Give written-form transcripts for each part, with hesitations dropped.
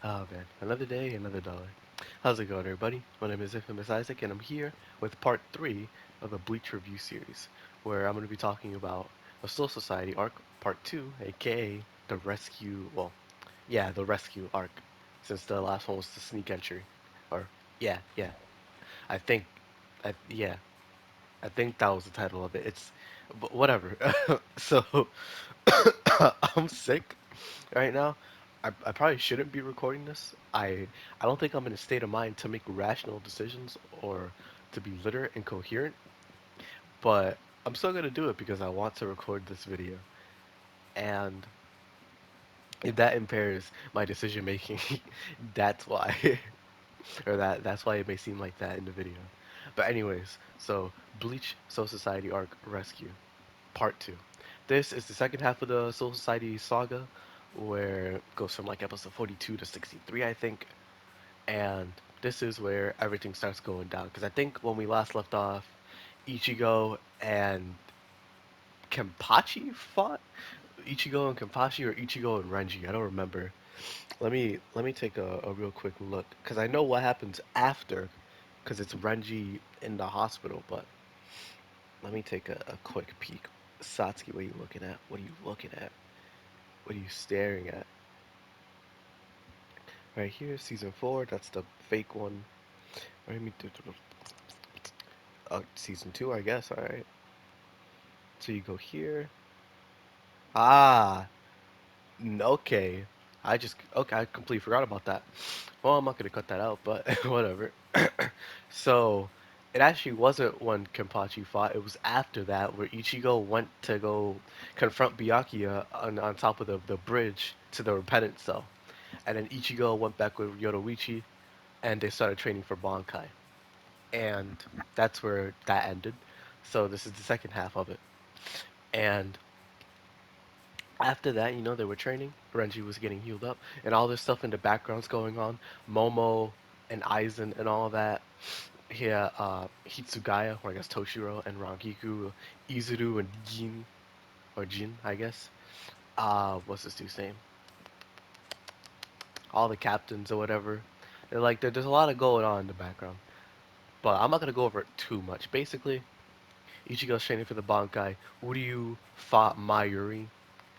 Oh man, another day, another dollar. How's it going, everybody? My name is Infamous Isaac, and I'm here with part 3 of the Bleach review series, where I'm going to be talking about the Soul Society arc, part 2, aka the rescue, yeah, the rescue arc, since the last one was the sneak entry. Or, yeah, I think, yeah, I think that was the title of it. But whatever. So, I'm sick right now. I probably shouldn't be recording this. I don't think I'm in a state of mind to make rational decisions or to be literate and coherent, but I'm still gonna do it because I want to record this video. And if that impairs my decision making, that's why. Or that's why it may seem like that in the video. But anyways, so Bleach Soul Society arc rescue. Part 2. This is the second half of the Soul Society saga, where it goes from like episode 42 to 63, I think. And this is where everything starts going down. Because I think when we last left off, Ichigo and Kenpachi fought? Ichigo and Kenpachi or Ichigo and Renji? I don't remember. Let me take a real quick look. Because I know what happens after, because it's Renji in the hospital, but let me take a quick peek. Satsuki, what are you looking at? What are you looking at? What are you staring at? Right here, season 4. That's the fake one. Let me do season 2, I guess. All right. So you go here. Ah, okay. Okay. I completely forgot about that. Well, I'm not gonna cut that out, but whatever. So it actually wasn't when Kenpachi fought. It was after that where Ichigo went to go confront Byakuya on top of the bridge to the repentant cell. And then Ichigo went back with Yoruichi, and they started training for Bankai. And that's where that ended. So this is the second half of it. And after that, they were training. Renji was getting healed up, and all this stuff in the background's going on. Momo and Aizen and all that. Yeah, Hitsugaya, or I guess Toshiro, and Rangiku, Izuru, and Jin, I guess. What's this dude's name? All the captains or whatever. They're like, there's a lot of going on in the background. But I'm not gonna go over it too much. Basically, Ichigo's training for the Bankai. Uryu fought Mayuri,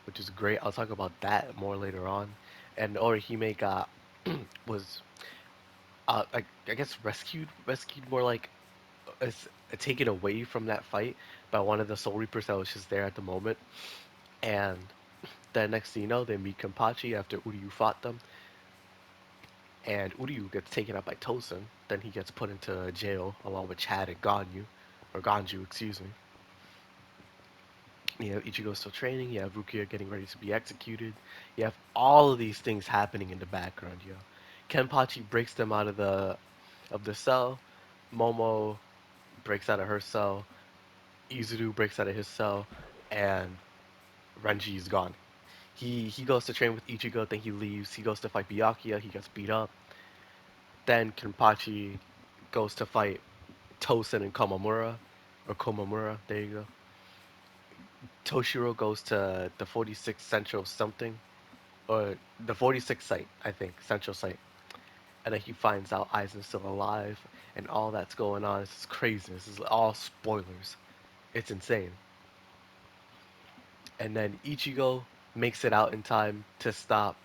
which is great. I'll talk about that more later on. And Orihime got was I guess rescued more like is taken away from that fight by one of the Soul Reapers that was just there at the moment. And then next thing you know, they meet Kenpachi after Uryu fought them, and Uryu gets taken up by Tosen. Then he gets put into jail along with Chad and Ganju, excuse me. You have Ichigo still training. You have Rukia getting ready to be executed. You have all of these things happening in the background. Kenpachi breaks them out of the cell. Momo breaks out of her cell. Izuru breaks out of his cell, and Renji is gone. He goes to train with Ichigo. Then he leaves. He goes to fight Byakuya. He gets beat up. Then Kenpachi goes to fight Tosen and Komamura, or Komamura. There you go. Toshiro goes to the 46th Central something, or the 46th site, I think, Central site. And then he finds out Aizen's still alive, and all that's going on. This is crazy. This is all spoilers. It's insane. And then Ichigo makes it out in time to stop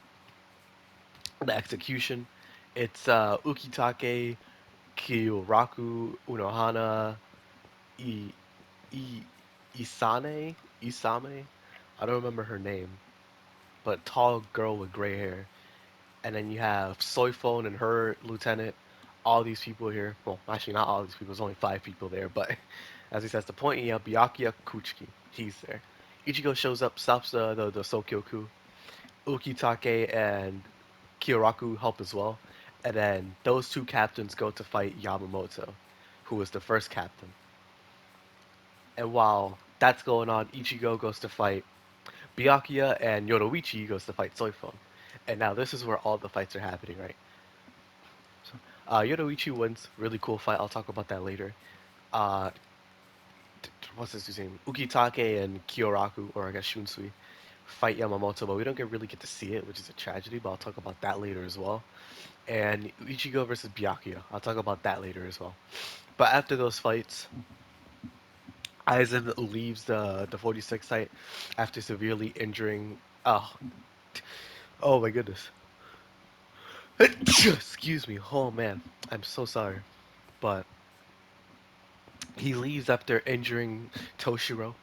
the execution. It's Ukitake, Kyoraku, Unohana, I, I, Isame. I don't remember her name, but tall girl with gray hair. And then you have Soifone and her lieutenant. All these people here. Well, actually, not all these people. There's only 5 people there. But as he says, the point, you have Byakuya Kuchiki. He's there. Ichigo shows up, stops the Sokyoku. Ukitake and Kyoraku help as well. And then those two captains go to fight Yamamoto, who was the first captain. And while that's going on, Ichigo goes to fight Byakuya, and Yoruichi goes to fight Soifon. And now this is where all the fights are happening, right? So, Yoruichi wins. Really cool fight. I'll talk about that later. What's his name? Ukitake and Kyoraku, or I guess Shunsui, fight Yamamoto, but we don't really get to see it, which is a tragedy. But I'll talk about that later as well. And Ichigo versus Byakuya, I'll talk about that later as well. But after those fights, Aizen leaves the 46 site after severely injuring. Oh my goodness. Excuse me. Oh man, I'm so sorry. But he leaves after injuring Toshiro,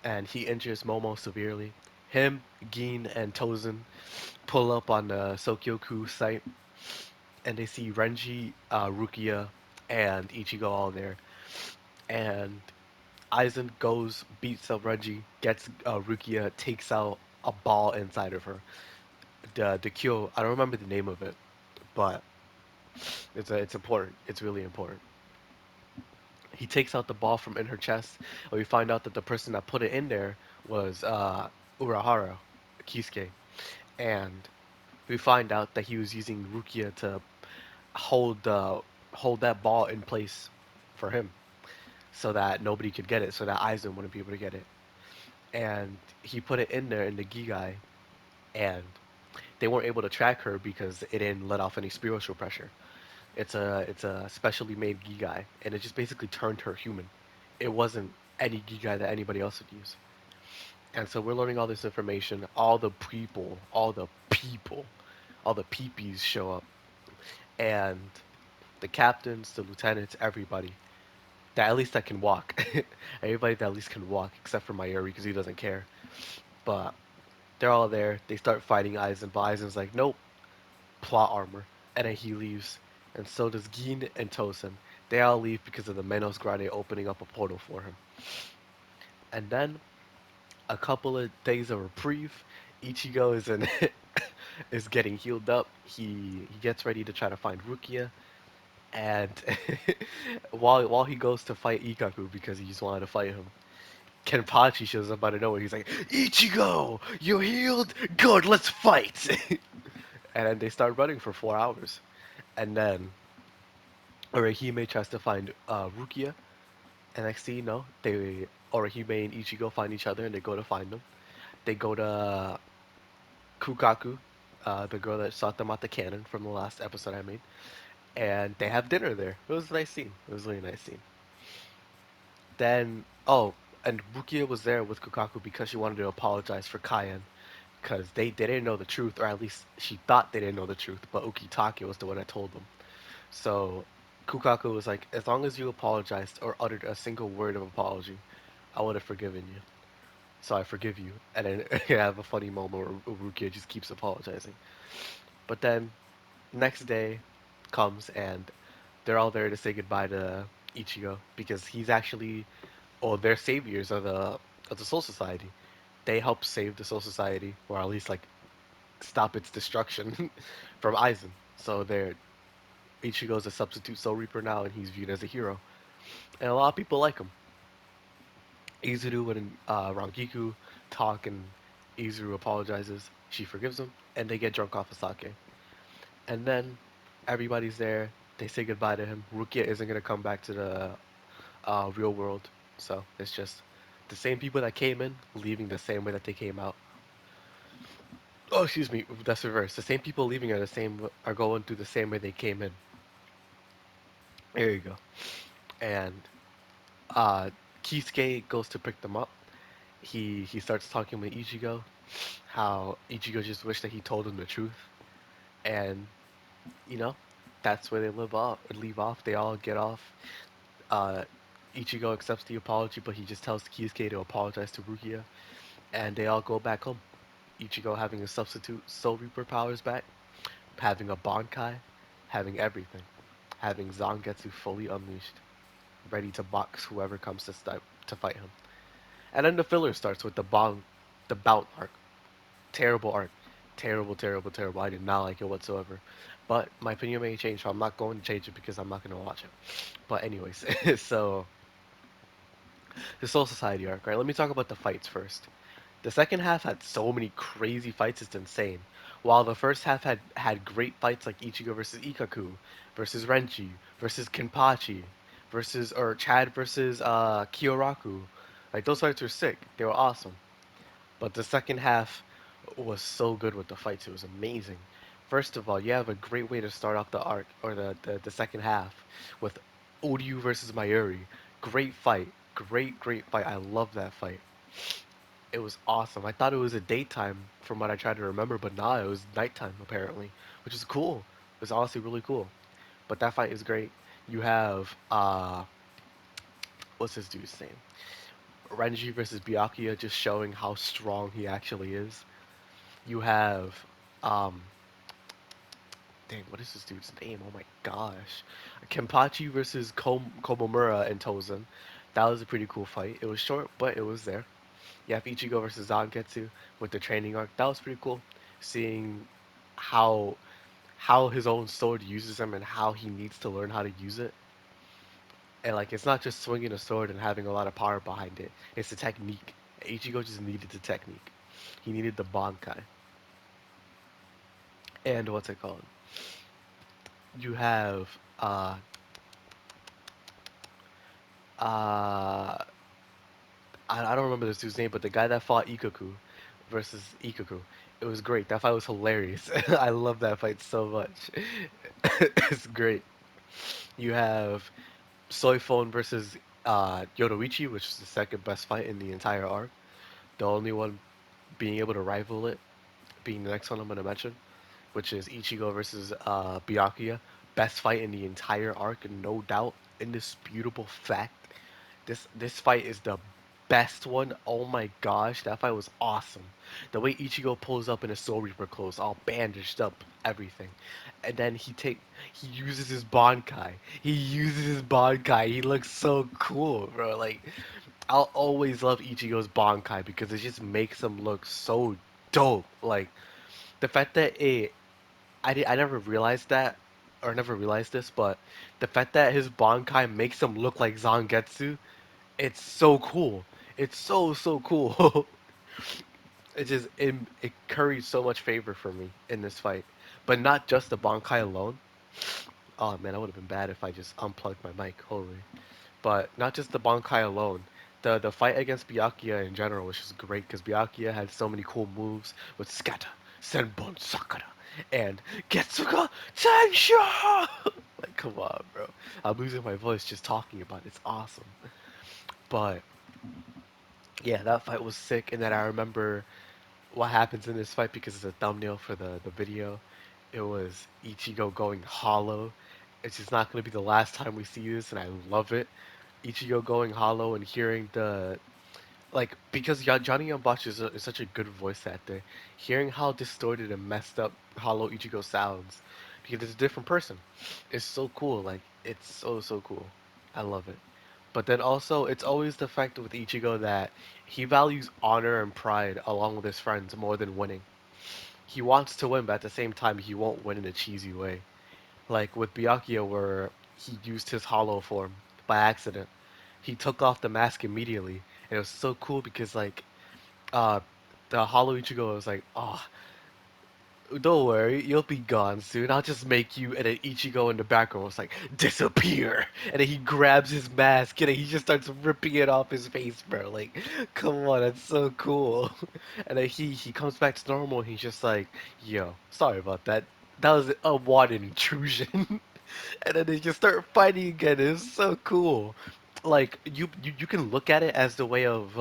and he injures Momo severely. Him, Gin, and Tozen pull up on the Sokyoku site, and they see Renji, Rukia, and Ichigo all there. And Aizen goes, beats up Renji, gets Rukia, takes out a ball inside of her. The Kyo, I don't remember the name of it, but it's important. It's really important. He takes out the ball from in her chest, and we find out that the person that put it in there was Urahara Kisuke, and we find out that he was using Rukia to hold the hold that ball in place for him, so that nobody could get it, so that Aizen wouldn't be able to get it. And he put it in there in the Gigai, and they weren't able to track her because it didn't let off any spiritual pressure. It's a specially made Gigai, and it just basically turned her human. It wasn't any Gigai that anybody else would use. And so we're learning all this information. All the peepees show up, and the captains, the lieutenants, everybody that at least that can walk. Everybody that at least can walk, except for Mayuri because he doesn't care. But they're all there. They start fighting Aizen, but Aizen's like, nope, plot armor, and then he leaves. And so does Gin and Tosen. They all leave because of the Menos Grade opening up a portal for him. And then a couple of days of reprieve. Ichigo is in is getting healed up. He gets ready to try to find Rukia, and while he goes to fight Ikaku because he just wanted to fight him, Kenpachi shows up out of nowhere. He's like, Ichigo, you healed? Good, let's fight. And then they start running for 4 hours, and then Orihime tries to find Rukia, and next thing you know, they Orihime and Ichigo find each other, and they go to find them. They go to Kukaku, the girl that shot them out the cannon from the last episode I made, and they have dinner there. It was a nice scene. It was a really nice scene. Then, oh, and Rukia was there with Kukaku because she wanted to apologize for Kaien, because they didn't know the truth, or at least she thought they didn't know the truth, but Ukitake was the one that told them. So Kukaku was like, as long as you apologized or uttered a single word of apology, I would have forgiven you. So I forgive you. And then I have a funny moment where Rukia just keeps apologizing. But then next day comes, and they're all there to say goodbye to Ichigo because he's actually, or they're saviors of the Soul Society. They help save the Soul Society, or at least like stop its destruction from Aizen. So they're Ichigo's a substitute Soul Reaper now, and he's viewed as a hero. And a lot of people like him. Izuru and Rangiku talk, and Izuru apologizes. She forgives him, and they get drunk off of sake. And then everybody's there. They say goodbye to him. Rukia isn't gonna come back to the real world, so it's just the same people that came in leaving the same way that they came out. Oh, excuse me, that's reverse. The same people leaving are going through the same way they came in. There you go. And uh, Kisuke goes to pick them up. He starts talking with Ichigo, how Ichigo just wished that he told him the truth, and you know, that's where they leave off. They all get off. Uh, Ichigo accepts the apology, but he just tells Kisuke to apologize to Rukia, and they all go back home. Ichigo having his substitute Soul Reaper powers back, having a Bankai, having everything, having Zangetsu fully unleashed, ready to box whoever comes to fight him. And then the filler starts with the bout arc. Terrible arc. Terrible, terrible, terrible. I did not like it whatsoever. But my opinion may change, so I'm not going to change it because I'm not going to watch it. But anyways, so the Soul Society arc, right? Let me talk about the fights first. The second half had so many crazy fights, it's insane. While the first half had great fights like Ichigo versus Ikaku, versus Renji, versus Kenpachi, versus or Chad versus Kyoraku. Like those fights were sick. They were awesome. But the second half was so good with the fights. It was amazing. First of all, you have a great way to start off the arc or the second half with Odyu versus Mayuri. Great fight. Great fight. I love that fight. It was awesome. I thought it was a daytime from what I tried to remember, but nah, it was nighttime apparently, which is cool. It was honestly really cool. But that fight is great. You have what's this dude's name? Renji versus Byakuya, just showing how strong he actually is. You have um dang, what is this dude's name? Oh my gosh. Kenpachi versus Komomura and Tozen. That was a pretty cool fight. It was short, but it was there. You have Ichigo versus Zangetsu with the training arc. That was pretty cool. Seeing how how his own sword uses him and how he needs to learn how to use it. And like it's not just swinging a sword and having a lot of power behind it. It's the technique. Ichigo just needed the technique. He needed the Bankai. And what's it called? You have uh I don't remember this dude's name, but the guy that fought Ikaku versus Ikaku. It was great. That fight was hilarious. I love that fight so much. It's great. You have Soifon versus Yoruichi, which is the second best fight in the entire arc. The only one being able to rival it being the next one I'm going to mention, which is Ichigo versus Byakuya. Best fight in the entire arc, no doubt. Indisputable fact. This fight is the best one. Oh my gosh, that fight was awesome. The way Ichigo pulls up in his Soul Reaper clothes, all bandaged up, everything, and then he uses his Bankai. He uses his Bankai. He looks so cool, bro. Like I'll always love Ichigo's Bankai because it just makes him look so dope. Like the fact that I never realized that, or never realized this, but the fact that his Bankai makes him look like Zangetsu, it's so cool. It's so cool. It curries so much favor for me in this fight, but not just the Bankai alone. Oh man, that would have been bad if I just unplugged my mic. Holy. But not just the Bankai alone. The fight against Byakuya in general was just great because Byakuya had so many cool moves with Scatter, Senbon Sakura, and Getsuga Tensha! Like, come on, bro. I'm losing my voice just talking about it. It's awesome. But, yeah, that fight was sick, and then I remember what happens in this fight because it's a thumbnail for the video. It was Ichigo going hollow. It's just not going to be the last time we see this, and I love it. Ichigo going hollow and hearing the like because Johnny Yambachi is such a good voice actor. Hearing how distorted and messed up Hollow Ichigo sounds because it's a different person. It's so cool. Like it's so cool. I love it. But then also it's always the fact with Ichigo that he values honor and pride along with his friends more than winning. He wants to win, but at the same time he won't win in a cheesy way. Like with Byakuya where he used his hollow form by accident. He took off the mask immediately, and it was so cool because like uh the Hollow Ichigo was like, oh, don't worry, you'll be gone soon. I'll just make you. And then Ichigo in the background was like, disappear. And then he grabs his mask and then he just starts ripping it off his face, bro. Like, come on, that's so cool. And then he comes back to normal and he's just like, yo, sorry about that. That was a wanted intrusion. And then they just start fighting again. It's so cool. Like you can look at it as the way of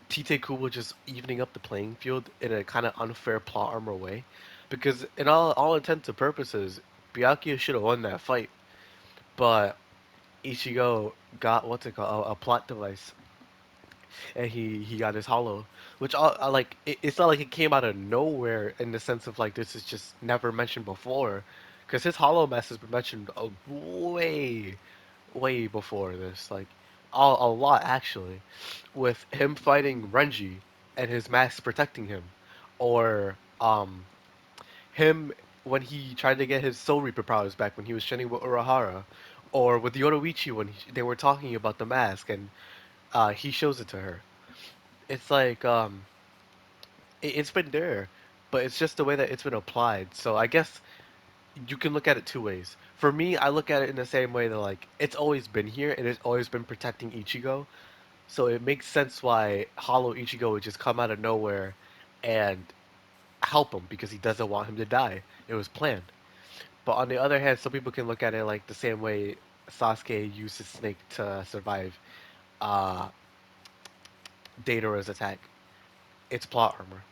Tite Kubo just evening up the playing field in a kind of unfair plot armor way, because in all intents and purposes, Byakuya should have won that fight, but Ichigo got what's it called a plot device, and he got his hollow, which like it's not like it came out of nowhere in the sense of like this is just never mentioned before, because his hollow mess has been mentioned way before this, like a lot actually, with him fighting Renji and his mask protecting him, or him when he tried to get his Soul Reaper powers back when he was training with Urahara, or with Yoruichi when they were talking about the mask and he shows it to her. It's like it's been there, but it's just the way that it's been applied. So I guess you can look at it two ways. For me, I look at it in the same way that like it's always been here and it's always been protecting Ichigo, So it makes sense why Hollow Ichigo would just come out of nowhere and help him because he doesn't want him to die. It was planned. But on the other hand, some people can look at it like the same way Sasuke used his snake to survive uh, Datara's attack. It's plot armor.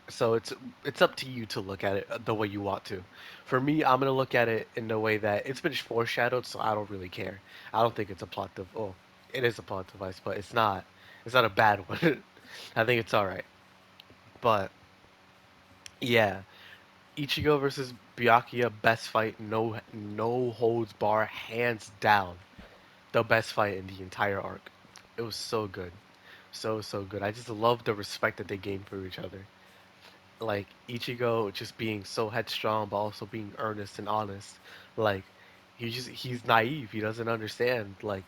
So it's up to you to look at it the way you want to. For me, I'm gonna look at it in the way that it's been foreshadowed, so I don't really care. I don't think it's a plot dev. Oh, it is a plot device, but it's not. It's not a bad one. I think it's all right. But yeah, Ichigo versus Byakuya, best fight, no holds bar, hands down, the best fight in the entire arc. It was so good, so good. I just love the respect that they gained for each other. Like Ichigo just being so headstrong, but also being earnest and honest. Like he's naive. He doesn't understand. Like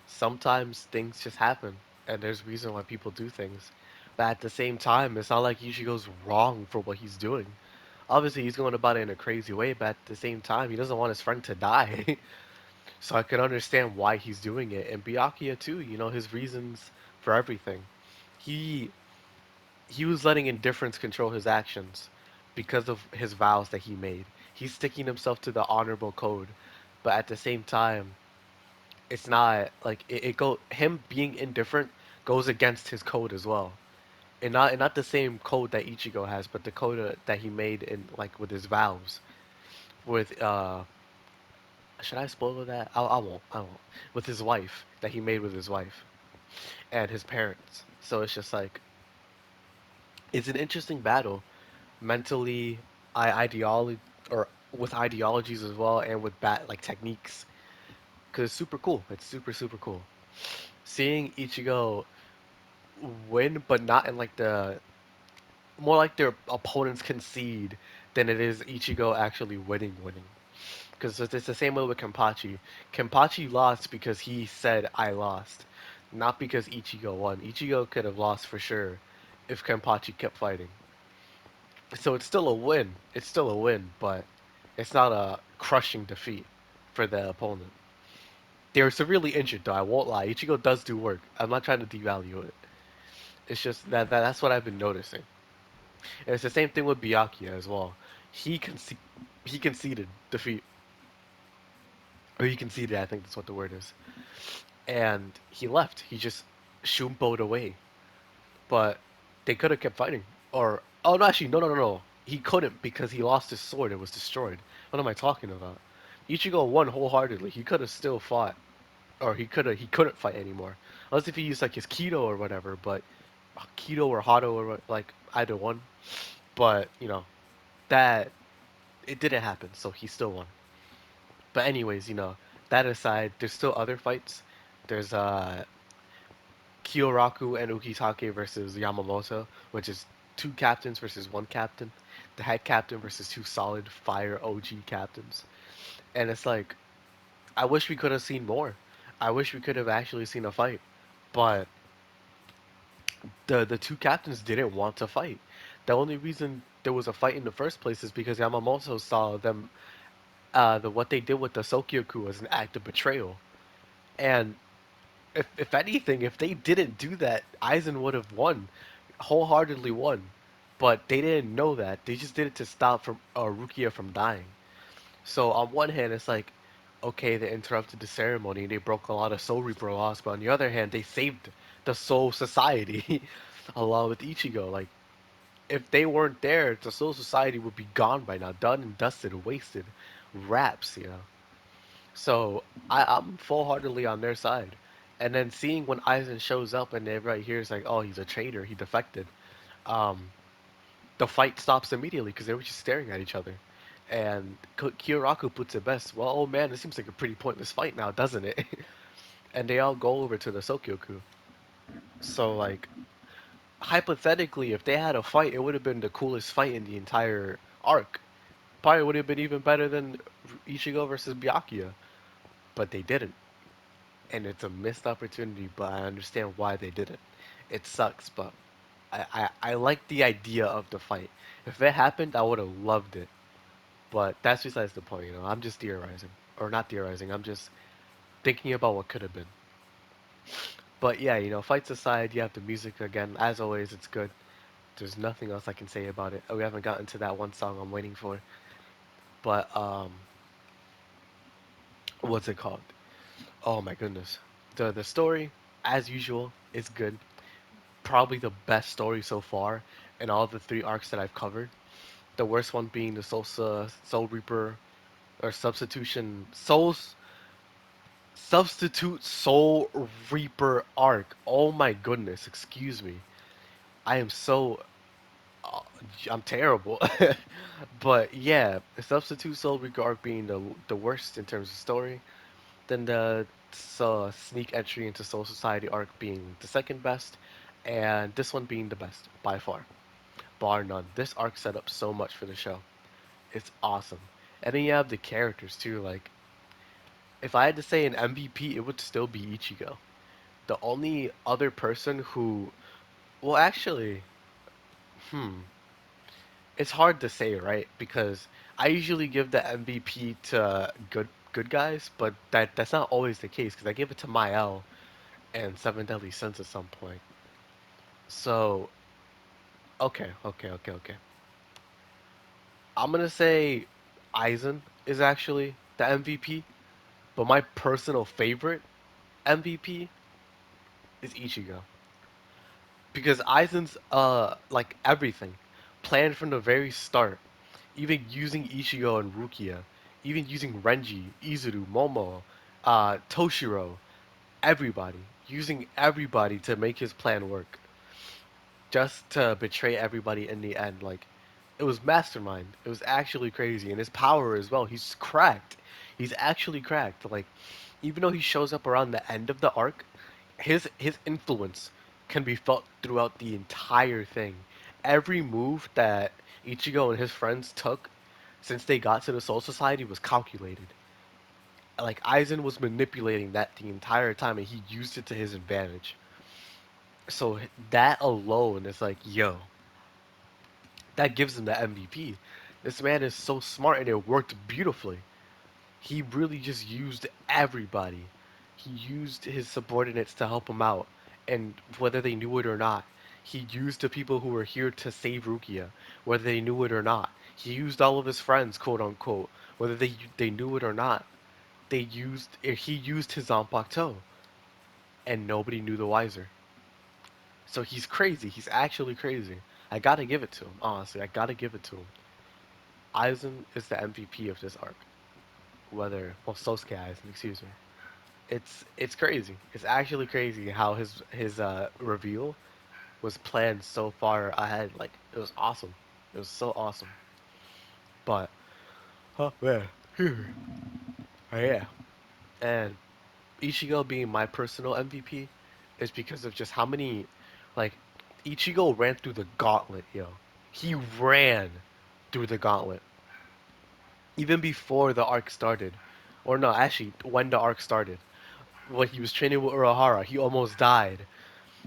sometimes things just happen, and there's reason why people do things. But at the same time, it's not like Ichigo's wrong for what he's doing. Obviously, he's going about it in a crazy way, but at the same time, he doesn't want his friend to die. So I can understand why he's doing it. And Byakuya too, his reasons for everything. He he was letting indifference control his actions because of his vows that he made. He's sticking himself to the honorable code, but at the same time, it's not like it go him being indifferent goes against his code as well. And not the same code that Ichigo has, but the code that he made in like with his vows. With should I spoil that? I won't. I won't. With his wife that he made with his wife and his parents. So it's just like it's an interesting battle mentally, ideology or with ideologies as well, and with like techniques. Cause it's super cool. It's super cool. Seeing Ichigo win, but not in like the more like their opponents concede than it is Ichigo actually winning. Because it's the same way with Kenpachi. Kenpachi lost because he said I lost, not because Ichigo won. Ichigo could have lost for sure if Kenpachi kept fighting. So it's still a win. It's still a win, but it's not a crushing defeat for the opponent. They were severely injured, though. I won't lie. Ichigo does do work. I'm not trying to devalue it. It's just that's what I've been noticing. And it's the same thing with Byakuya as well. He conce- he conceded defeat, or he conceded. I think that's what the word is. And he left. He just shumpoed away. But they could have kept fighting. Or oh no, actually no. He couldn't because he lost his sword. It was destroyed. What am I talking about? Ichigo won wholeheartedly. He could have still fought, or he couldn't fight anymore, unless if he used like his Kido or whatever. But Kido or Hado or like either one. But that it didn't happen, so he still won. But anyways, that aside, there's still other fights. There's Kyoraku and Ukitake versus Yamamoto, which is two captains versus one captain. The head captain versus two solid fire OG captains. And it's like, I wish we could have seen more. I wish we could have actually seen a fight. But the two captains didn't want to fight. The only reason there was a fight in the first place is because Yamamoto saw them what they did with the Sokyoku as an act of betrayal. And if anything, if they didn't do that, Aizen would have won, wholeheartedly won. But they didn't know that. They just did it to stop from Rukia from dying. So on one hand, it's like, okay, they interrupted the ceremony. They broke a lot of Soul Reaper laws. But on the other hand, they saved the Soul Society along with Ichigo. Like if they weren't there, the Soul Society would be gone by now, done and dusted, wasted, wraps. So I'm full heartedly on their side. And then seeing when Aizen shows up and everybody here is like, oh, he's a traitor, he defected. Um, the fight stops immediately because they were just staring at each other. And Kyoraku puts it best. Well, oh man, this seems like a pretty pointless fight now, doesn't it? And they all go over to the Sokyoku. So like, hypothetically, if they had a fight, it would have been the coolest fight in the entire arc. Probably would have been even better than Ichigo versus Byakuya, but they didn't. And it's a missed opportunity, but I understand why they did it. It sucks, but I like the idea of the fight. If it happened, I would have loved it. But that's besides the point. I'm just theorizing. Or not theorizing, I'm just thinking about what could have been. But yeah, fights aside, you have the music again. As always, it's good. There's nothing else I can say about it. We haven't gotten to that one song I'm waiting for. But what's it called? Oh my goodness. The story, as usual, is good. Probably the best story so far in all the three arcs that I've covered. The worst one being the Soul Reaper or Substitute Soul Reaper arc. Oh my goodness, excuse me. I am so uh, I'm terrible. But yeah, the Substitute Soul Reaper arc being the worst in terms of story. Then the sneak entry into Soul Society arc being the second best, and this one being the best by far, bar none. This arc set up so much for the show. It's awesome. And then you have the characters too. Like, if I had to say an MVP, it would still be Ichigo. The only other person who, well, actually, hmm, it's hard to say, right? Because I usually give the MVP to good guys, but that's not always the case. Because I give it to Mael and Seven Deadly Sins at some point. So, okay. I'm gonna say Aizen is actually the MVP, but my personal favorite MVP is Ichigo because Aizen's like everything planned from the very start, even using Ichigo and Rukia, even using Renji, Izuru, Momo, Toshiro, everybody, using everybody to make his plan work, just to betray everybody in the end. Like, it was mastermind. It was actually crazy, and his power as well. He's cracked. He's actually cracked. Like, even though he shows up around the end of the arc, his influence can be felt throughout the entire thing. Every move that Ichigo and his friends took since they got to the Soul Society was calculated. Like, Aizen was manipulating that the entire time, and he used it to his advantage. So that alone is like, yo, that gives him the MVP. This man is so smart, and it worked beautifully. He really just used everybody. He used his subordinates to help him out, and whether they knew it or not, he used the people who were here to save Rukia, whether they knew it or not. He used all of his friends, quote unquote, whether they knew it or not. He used his Zanpakuto, and nobody knew the wiser. So he's crazy. He's actually crazy. I gotta give it to him. Honestly, I gotta give it to him. Aizen is the MVP of this arc. Sosuke Aizen, excuse me. It's crazy. It's actually crazy how his reveal was planned so far ahead. Like, it was awesome. It was so awesome. But oh man, oh, yeah. And Ichigo being my personal MVP is because of just how many, like, Ichigo ran through the gauntlet, yo. He ran through the gauntlet even before the arc started, or no, actually when the arc started. When he was training with Urahara, he almost died.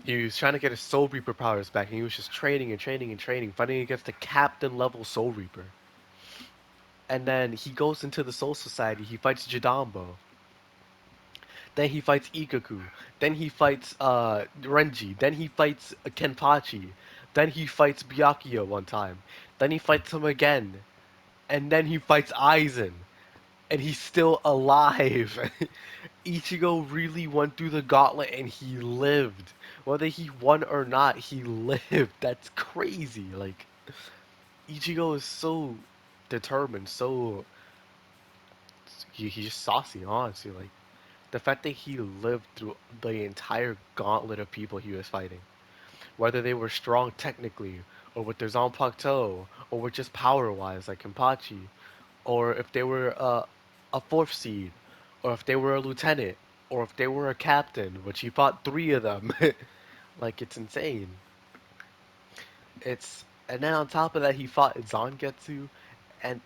He was trying to get his Soul Reaper powers back, and he was just training and training and training, fighting against the captain level Soul Reaper. And then he goes into the Soul Society. He fights Jidambo. Then he fights Ikaku. Then he fights Renji. Then he fights Kenpachi. Then he fights Byakuya one time. Then he fights him again. And then he fights Aizen. And he's still alive. Ichigo really went through the gauntlet and he lived. Whether he won or not, he lived. That's crazy. Like, Ichigo is so determined, so he's just saucy, honestly. Like, the fact that he lived through the entire gauntlet of people he was fighting, whether they were strong technically, or with their Zanpakuto, or with just power-wise, like Kenpachi, or if they were a fourth seed, or if they were a lieutenant, or if they were a captain, which he fought three of them. Like, it's insane. And then on top of that, he fought Zangetsu, and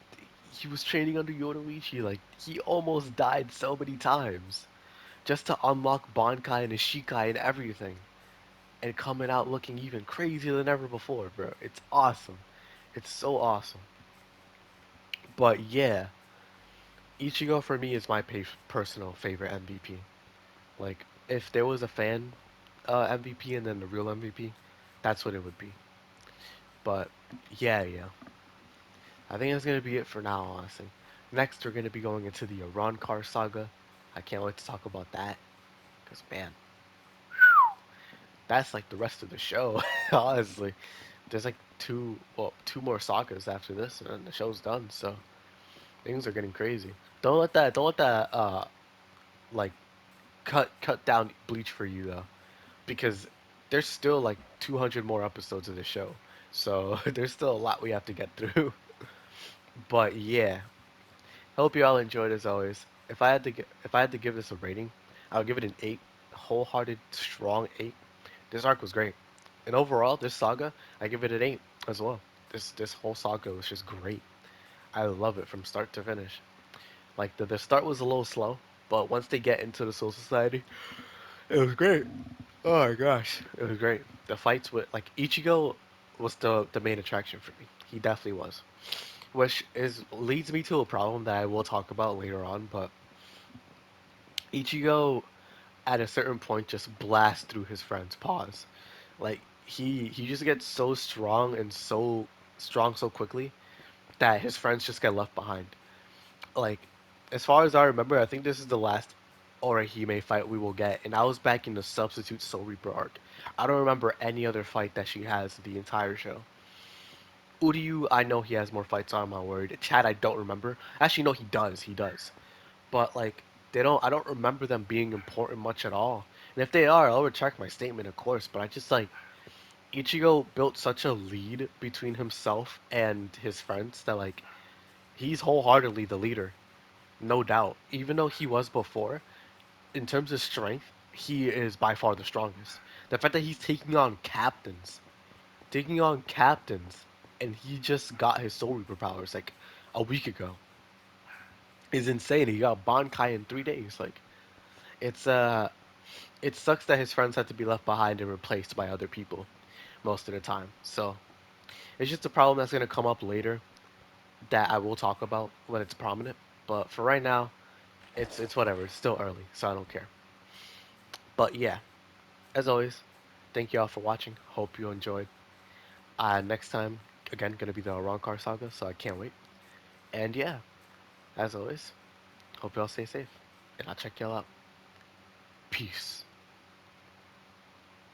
he was training under Yoruichi. Like, he almost died so many times just to unlock Bankai and Ishikai and everything, and coming out looking even crazier than ever before, bro. It's awesome. It's so awesome. But yeah, Ichigo for me is my personal favorite MVP. Like, if there was a fan MVP and then the real MVP, that's what it would be. But yeah, yeah. I think that's gonna be it for now, honestly. Next, we're gonna be going into the Iran Car saga. I can't wait to talk about that, cause man, that's like the rest of the show. Honestly, there's like two more sagas after this, and the show's done. So things are getting crazy. Don't let that like cut down Bleach for you though, because there's still like 200 more episodes of the show. So there's still a lot we have to get through. But yeah, hope you all enjoyed as always. If I had to give this a rating, I would give it an 8, wholehearted, strong 8. This arc was great, and overall, this saga, I give it an 8 as well. This whole saga was just great. I love it from start to finish. Like the start was a little slow, but once they get into the Soul Society, it was great. Oh my gosh, it was great. The fights with like Ichigo was the main attraction for me. He definitely was, which is leads me to a problem that I will talk about later on. But Ichigo at a certain point just blasts through his friend's paws. Like he just gets so strong and so strong so quickly that his friends just get left behind. Like as far as I remember, I think this is the last Orihime fight we will get, and I was back in the substitute Soul Reaper arc. I don't remember any other fight that she has the entire show. Uryu, I know he has more fights on my word. Chad, I don't remember. Actually, no, he does. He does. But like they don't. I don't remember them being important much at all. And if they are, I'll retract my statement, of course. But I just like Ichigo built such a lead between himself and his friends that like he's wholeheartedly the leader, no doubt. Even though he was before, in terms of strength, he is by far the strongest. The fact that he's taking on captains, and he just got his Soul Reaper powers like a week ago is insane. He got Bankai in 3 days. Like it's it sucks that his friends had to be left behind and replaced by other people most of the time. So it's just a problem that's gonna come up later that I will talk about when it's prominent. But for right now, it's whatever. It's still early, so I don't care. But yeah, as always, thank you all for watching. Hope you enjoyed. Next time, again, gonna be the Roncar saga, so I can't wait. And yeah, as always, hope y'all stay safe, and I'll check y'all out. Peace.